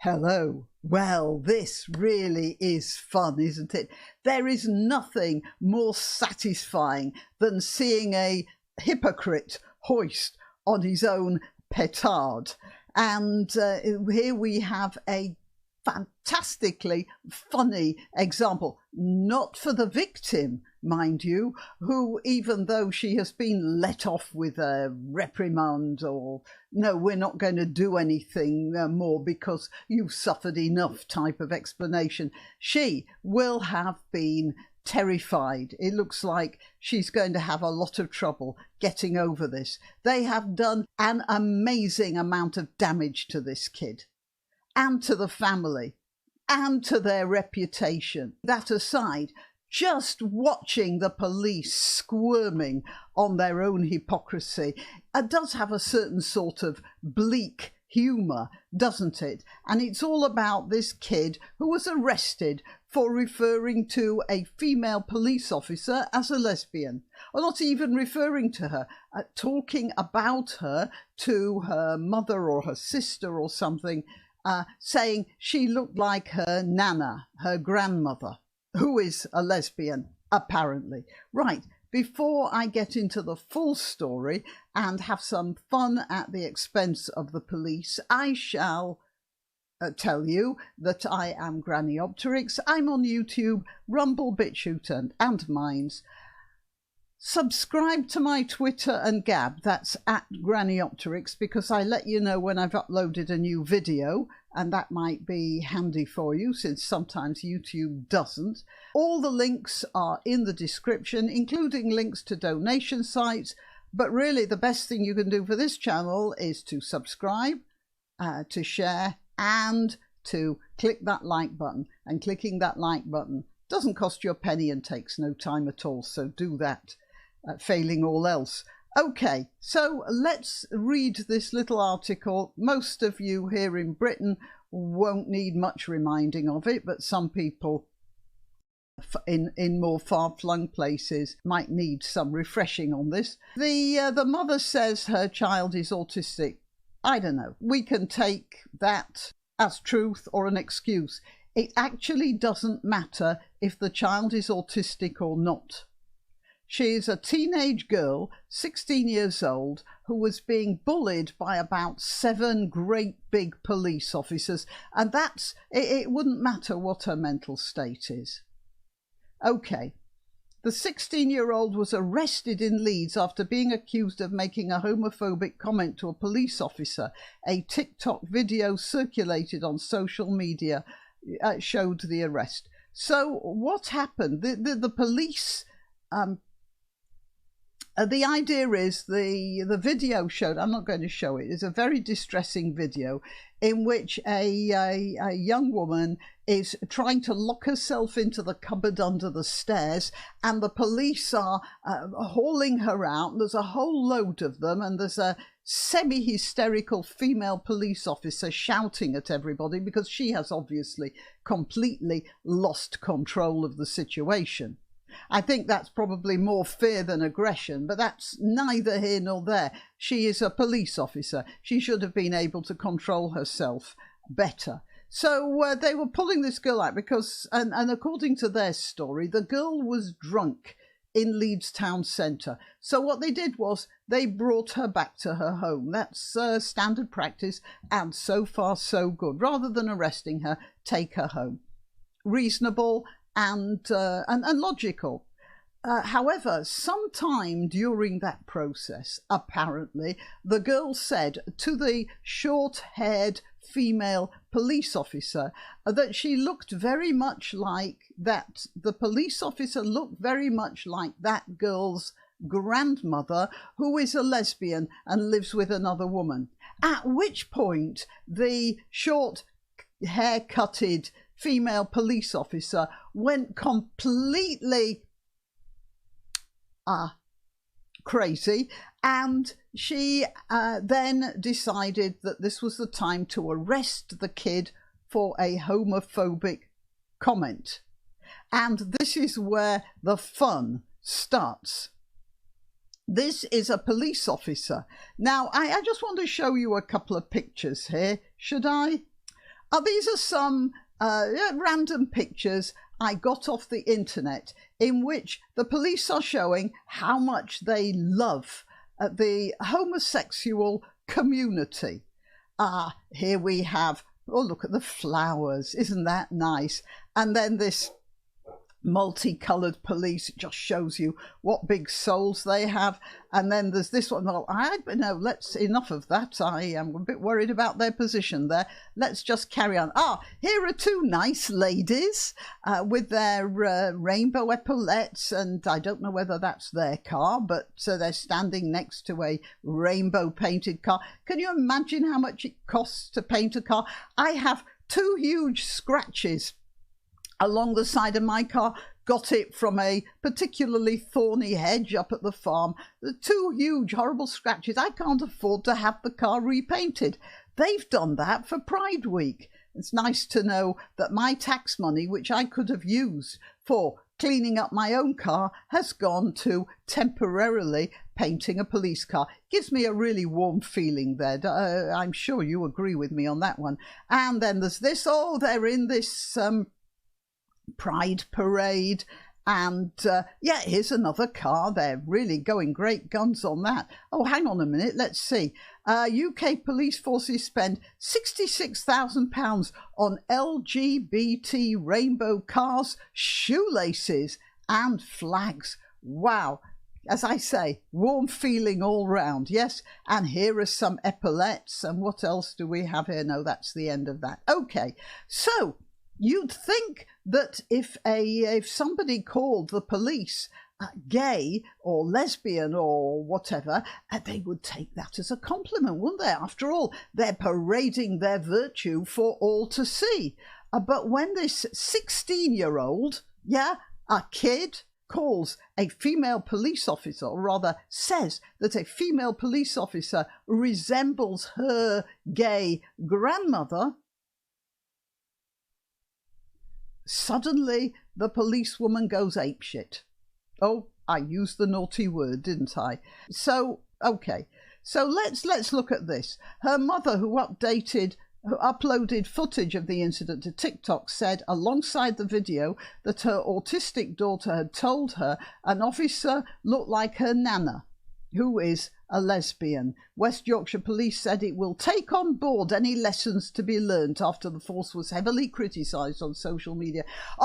Hello. Well, this really is fun, isn't it? There is nothing more satisfying than seeing a hypocrite hoist on his own petard. And here we have a fantastically funny example, not for the victim, mind you, who, even though she has been let off with a reprimand or no, we're not going to do anything more because you've suffered enough type of explanation, she will have been terrified. It looks like she's going to have a lot of trouble getting over this. They have done an amazing amount of damage to this kid and to the family and to their reputation. That aside, just watching the police squirming on their own hypocrisy does have a certain sort of bleak humour, doesn't it? And it's all about this kid who was arrested for referring to a female police officer as a lesbian, or not even referring to her, talking about her to her mother or her sister or something, saying she looked like her nana, her grandmother, who is a lesbian, apparently. Right, before I get into the full story and have some fun at the expense of the police, I shall tell you that I am Granniopteryx. I'm on YouTube, Rumble, BitChute and Minds. Subscribe to my Twitter and Gab, that's at Granniopteryx, because I let you know when I've uploaded a new video, and that might be handy for you since sometimes YouTube doesn't. All the links are in the description, including links to donation sites, but really the best thing you can do for this channel is to subscribe, to share, and to click that like button. And clicking that like button doesn't cost you a penny and takes no time at all, so do that. Failing all else. Okay, so let's read this little article. Most of you here in Britain won't need much reminding of it, but some people in more far-flung places might need some refreshing on this. The mother says her child is autistic. I don't know. We can take that as truth or an excuse. It actually doesn't matter if the child is autistic or not. She is a teenage girl, 16 years old, who was being bullied by about 7 great big police officers, and it wouldn't matter what her mental state is. Okay, the 16-year-old was arrested in Leeds after being accused of making a homophobic comment to a police officer. A TikTok video circulated on social media showed the arrest. So what happened? The police... the idea is the video showed, I'm not going to show it, it's a very distressing video in which a young woman is trying to lock herself into the cupboard under the stairs, and the police are hauling her out. There's a whole load of them, and there's a semi-hysterical female police officer shouting at everybody because she has obviously completely lost control of the situation. I think that's probably more fear than aggression, but that's neither here nor there. She is a police officer. She should have been able to control herself better. So they were pulling this girl out because, and according to their story, the girl was drunk in Leeds town centre. So what they did was they brought her back to her home. That's standard practice, and so far so good. Rather than arresting her, take her home. Reasonable and logical. However, sometime during that process, apparently, the girl said to the short-haired female police officer that she looked very much like that. The police officer looked very much like that girl's grandmother, who is a lesbian and lives with another woman. At which point, the short, hair-cutted female police officer went completely crazy, and she then decided that this was the time to arrest the kid for a homophobic comment. And this is where the fun starts. This is a police officer. Now, I just want to show you a couple of pictures here. Should I? These are some random pictures I got off the internet in which the police are showing how much they love the homosexual community. Here we have, oh, look at the flowers. Isn't that nice? And then this multicolored police just shows you what big souls they have. And then there's this one. No, enough of that. I am a bit worried about their position there. Let's just carry on. Here are two nice ladies with their rainbow epaulettes, and I don't know whether that's their car, but they're standing next to a rainbow painted car. Can you imagine how much it costs to paint a car? I have two huge scratches along the side of my car. Got it from a particularly thorny hedge up at the farm. The two huge horrible scratches. I can't afford to have the car repainted. They've done that for Pride Week. It's nice to know that my tax money, which I could have used for cleaning up my own car, has gone to temporarily painting a police car. Gives me a really warm feeling there. I'm sure you agree with me on that one. And then there's this. They're in this Pride parade, and here's another car. They're really going great guns on that. Hang on a minute, let's see. UK police forces spend £66,000 on LGBT rainbow cars, shoelaces and flags. Wow. As I say, warm feeling all round. Yes, and here are some epaulettes. And what else do we have here? No, that's the end of that. Okay, so you'd think that if somebody called the police gay or lesbian or whatever, they would take that as a compliment, wouldn't they? After all, they're parading their virtue for all to see. But when this 16-year-old, a kid, calls a female police officer, or rather says that a female police officer resembles her gay grandmother, suddenly the policewoman goes apeshit. I used the naughty word, didn't I? So, okay. So let's look at this. Her mother, who uploaded footage of the incident to TikTok, said alongside the video that her autistic daughter had told her an officer looked like her nana, who is a lesbian. West Yorkshire Police said it will take on board any lessons to be learnt after the force was heavily criticised on social media.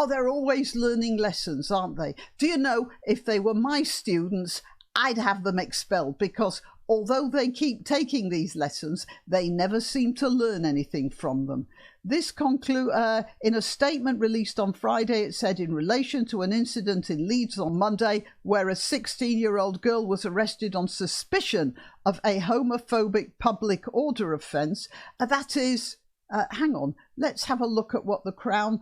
They're always learning lessons, aren't they? Do you know, if they were my students, I'd have them expelled, because although they keep taking these lessons, they never seem to learn anything from them. This in a statement released on Friday, it said, in relation to an incident in Leeds on Monday where a 16-year-old girl was arrested on suspicion of a homophobic public order offence. That is, hang on, let's have a look at what the Crown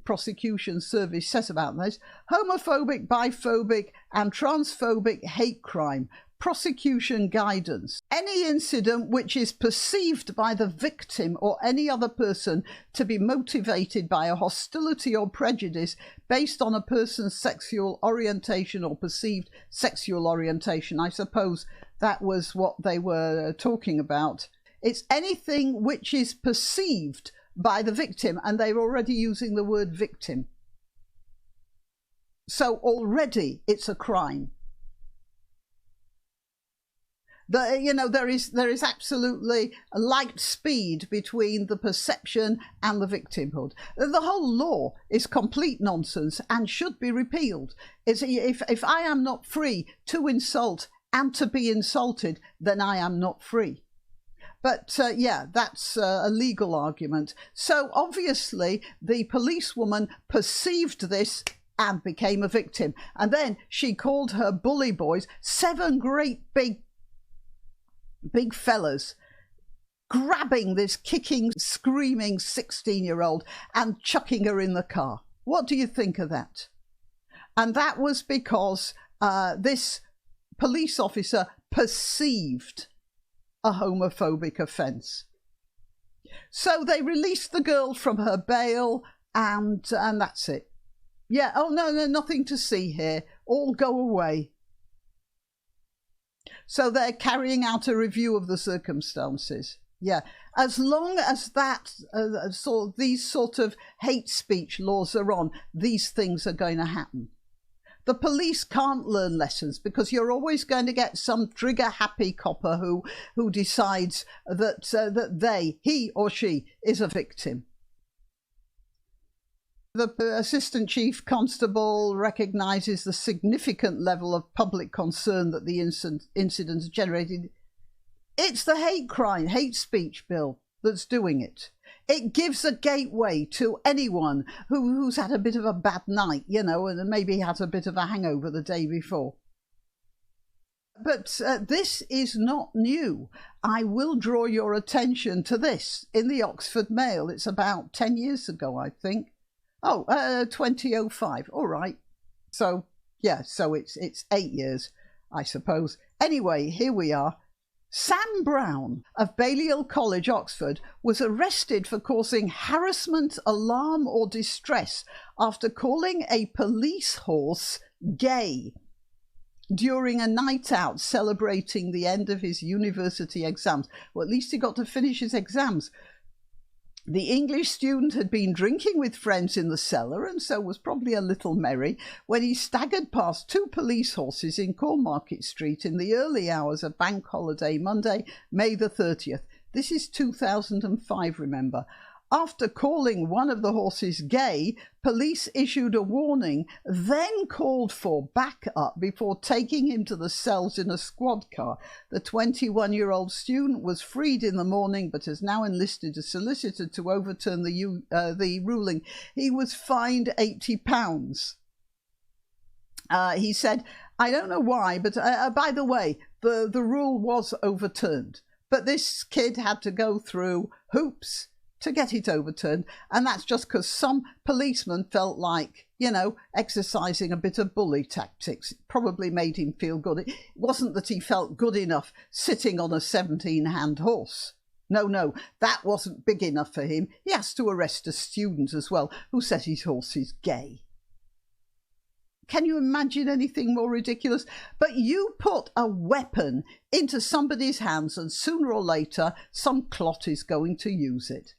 Prosecution Service says about this. Homophobic, biphobic and transphobic hate crime. Prosecution guidance. Any incident which is perceived by the victim or any other person to be motivated by a hostility or prejudice based on a person's sexual orientation or perceived sexual orientation. I suppose that was what they were talking about. It's anything which is perceived by the victim, and they're already using the word victim. So already it's a crime. There is absolutely a light speed between the perception and the victimhood. The whole law is complete nonsense and should be repealed. If I am not free to insult and to be insulted, then I am not free. But that's a legal argument. So obviously the policewoman perceived this and became a victim. And then she called her bully boys, 7 great big fellas, grabbing this kicking, screaming 16-year-old and chucking her in the car. What do you think of that? And that was because this police officer perceived a homophobic offence. So they released the girl from her bail, and that's it. Yeah, no, nothing to see here. All go away. So they're carrying out a review of the circumstances. Yeah, as long as that these sort of hate speech laws are on, these things are going to happen. The police can't learn lessons because you're always going to get some trigger-happy copper who decides that he or she is a victim. The Assistant Chief Constable recognises the significant level of public concern that the incident has generated. It's the hate speech bill that's doing it. It gives a gateway to anyone who's had a bit of a bad night, you know, and maybe had a bit of a hangover the day before. But this is not new. I will draw your attention to this in the Oxford Mail. It's about 10 years ago, I think. 2005. All right. So, yeah, so it's 8 years, I suppose. Anyway, here we are. Sam Brown of Balliol College, Oxford, was arrested for causing harassment, alarm or distress after calling a police horse gay during a night out celebrating the end of his university exams. Well, at least he got to finish his exams. The English student had been drinking with friends in the cellar and so was probably a little merry when he staggered past two police horses in Cornmarket Street in the early hours of Bank Holiday Monday, May the 30th. This is 2005, remember. After calling one of the horses gay, police issued a warning, then called for backup before taking him to the cells in a squad car. The 21-year-old student was freed in the morning but has now enlisted a solicitor to overturn the ruling. He was fined £80. He said, I don't know why, but by the way, the rule was overturned. But this kid had to go through hoops to get it overturned, and that's just because some policeman felt like, you know, exercising a bit of bully tactics. It probably made him feel good. It wasn't that he felt good enough sitting on a 17-hand horse. No, that wasn't big enough for him. He has to arrest a student as well who says his horse is gay. Can you imagine anything more ridiculous? But you put a weapon into somebody's hands and sooner or later some clot is going to use it.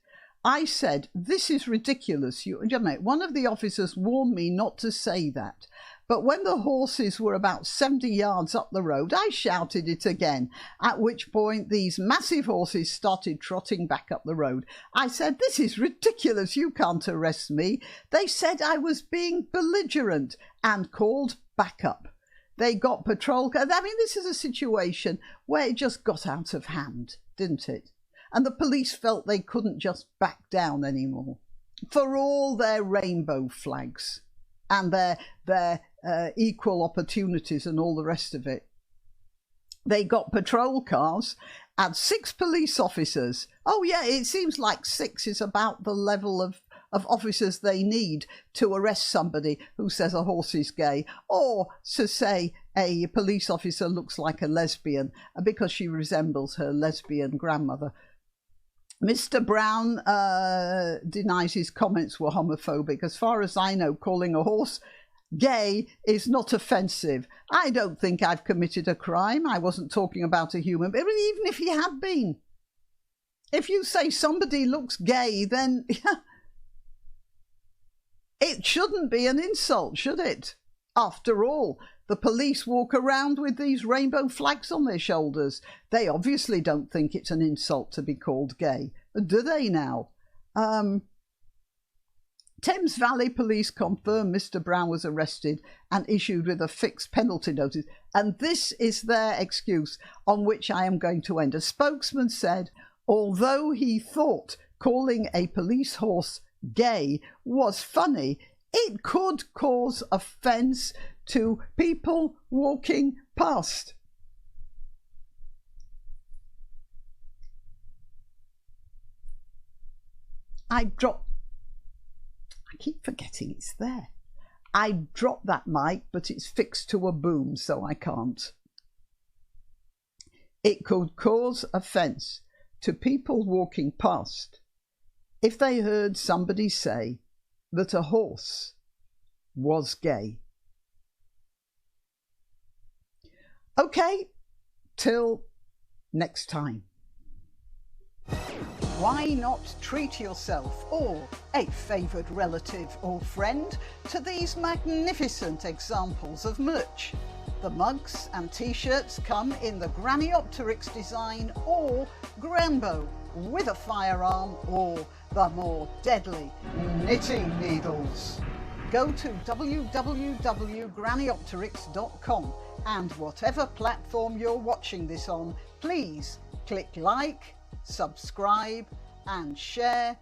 I said, this is ridiculous. One of the officers warned me not to say that. But when the horses were about 70 yards up the road, I shouted it again, at which point these massive horses started trotting back up the road. I said, this is ridiculous. You can't arrest me. They said I was being belligerent and called backup. They got patrol cars. I mean, this is a situation where it just got out of hand, didn't it? And the police felt they couldn't just back down anymore. For all their rainbow flags and their equal opportunities and all the rest of it. They got patrol cars and 6 police officers. Oh yeah, it seems like 6 is about the level of officers they need to arrest somebody who says a horse is gay, or to say a police officer looks like a lesbian because she resembles her lesbian grandmother. Mr. Brown denies his comments were homophobic. As far as I know, calling a horse gay is not offensive. I don't think I've committed a crime. I wasn't talking about a human, but even if he had been. If you say somebody looks gay, then it shouldn't be an insult, should it? After all, the police walk around with these rainbow flags on their shoulders. They obviously don't think it's an insult to be called gay. Do they now? Thames Valley Police confirmed Mr. Brown was arrested and issued with a fixed penalty notice. And this is their excuse on which I am going to end. A spokesman said, although he thought calling a police horse gay was funny, it could cause offence to people walking past. I keep forgetting it's there. I dropped that mic, but it's fixed to a boom, so I can't. It could cause offence to people walking past if they heard somebody say that a horse was gay. Okay, till next time. Why not treat yourself or a favoured relative or friend to these magnificent examples of merch? The mugs and t-shirts come in the granniopteryx design or granbow with a firearm or the more deadly knitting needles. Go to www.granniopteryx.com and whatever platform you're watching this on, please click like, subscribe and share.